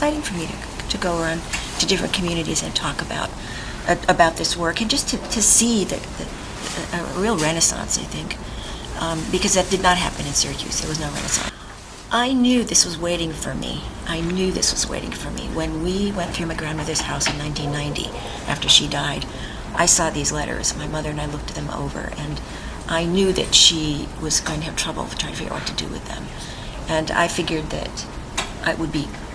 exciting for me to go around to different communities and talk about this work, and just to see a real renaissance, I think, because that did not happen in Syracuse. There was no renaissance. I knew this was waiting for me. When we went through my grandmother's house in 1990, after she died, I saw these letters. My mother and I looked them over, and I knew that she was going to have trouble trying to figure out what to do with them. And I figured that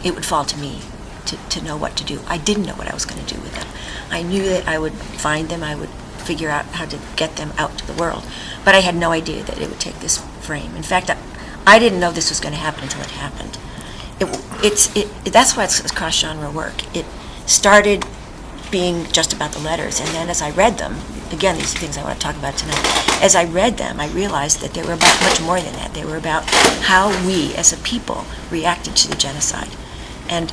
it would fall to me to know what to do. I didn't know what I was going to do with them. I knew that I would find them, I would figure out how to get them out to the world, but I had no idea that it would take this frame. In fact, I didn't know this was going to happen until it happened. That's why it's cross-genre work. It started being just about the letters, and then as I read them, again, these are things I want to talk about tonight, as I read them, I realized that they were about much more than that. They were about how we, as a people, reacted to the genocide. And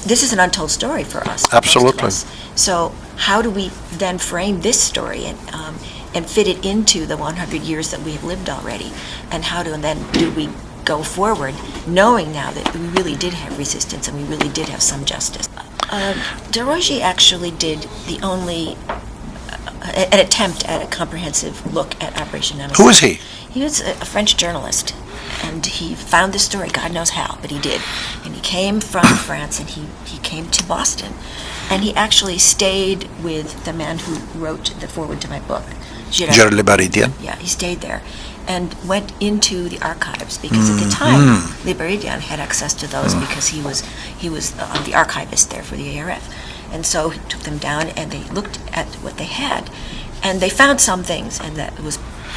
this is an untold story for us. Absolutely. So how do we then frame this story and fit it into the 100 years that we have lived already? And do we go forward knowing now that we really did have resistance and we really did have some justice? Desrosiers actually did an attempt at a comprehensive look at Operation Nemesis. Who is he? He was a French journalist, and he found this story, God knows how, but he did. And he came from France, and he came to Boston, and he actually stayed with the man who wrote the foreword to my book, Gerard Le Baridien. Yeah, he stayed there and went into the archives, because at the time, Le Baridien had access to those because he was the archivist there for the ARF. And so he took them down, and they looked at what they had, and they found some things, and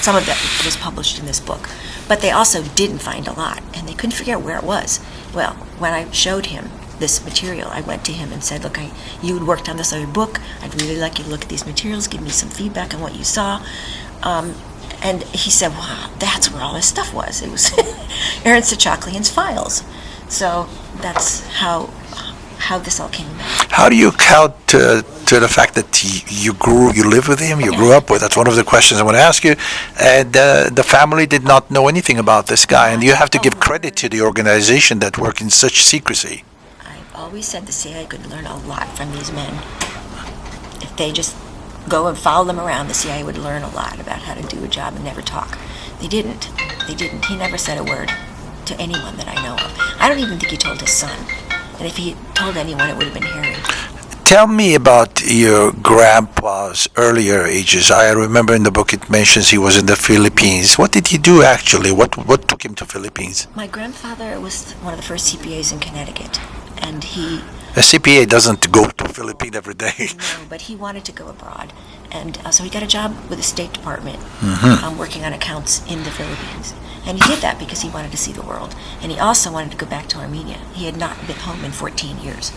some of that was published in this book. But they also didn't find a lot, and they couldn't figure out where it was. Well, when I showed him this material, I went to him and said, look, you had worked on this other book. I'd really like you to look at these materials, give me some feedback on what you saw. And he said, wow, that's where all this stuff was. It was Ernst Achaklian's files. So that's how this all came about. How do you count to the fact that you lived with him, you grew up with? That's one of the questions I want to ask you. And the family did not know anything about this guy, and you have to give credit to the organization that worked in such secrecy. I've always said the CIA could learn a lot from these men. If they just go and follow them around, the CIA would learn a lot about how to do a job and never talk. They didn't. He never said a word to anyone that I know of. I don't even think he told his son. And if he told anyone, it would have been Harry. Tell me about your grandpa's earlier ages. I remember in the book it mentions he was in the Philippines. What did he do actually? What took him to Philippines? My grandfather was one of the first CPAs in Connecticut, and a CPA doesn't go to the Philippines every day. No, but he wanted to go abroad, and so he got a job with the State Department, working on accounts in the Philippines. And he did that because he wanted to see the world. And he also wanted to go back to Armenia. He had not been home in 14 years.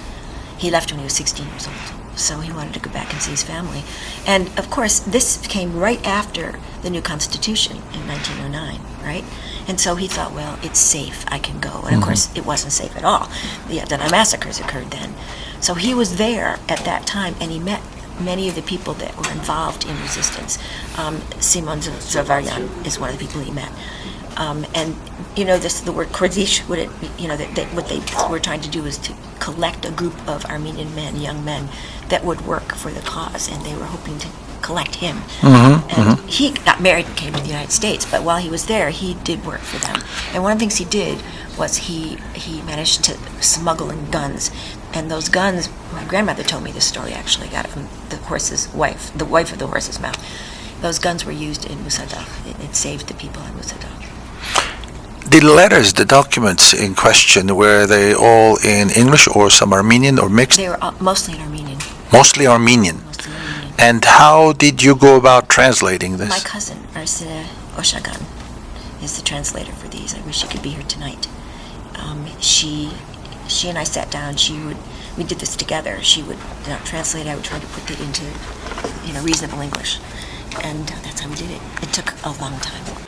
He left when he was 16 years old. So he wanted to go back and see his family. And of course, this came right after the new Constitution in 1909, right? And so he thought, well, it's safe, I can go. And of course, it wasn't safe at all. The massacres occurred then. So he was there at that time, and he met many of the people that were involved in resistance. Simon Zavarian is one of the people he met. And the word Kurdish, what they were trying to do was to collect a group of Armenian men, young men, that would work for the cause, and they were hoping to collect him. He got married and came to the United States, but while he was there, he did work for them. And one of the things he did was he managed to smuggle in guns. And those guns, my grandmother told me this story actually, got it from the wife of the horse's mouth. Those guns were used in Musadag. It saved the people in Musadag. The letters, the documents in question, were they all in English or some Armenian or mixed? They were mostly in Armenian. Mostly Armenian. Mostly Armenian. And how did you go about translating this? My cousin, Arsina Oshagan, is the translator for these. I wish she could be here tonight. She and I sat down. We did this together. She would translate. I would try to put it into reasonable English. And that's how we did it. It took a long time.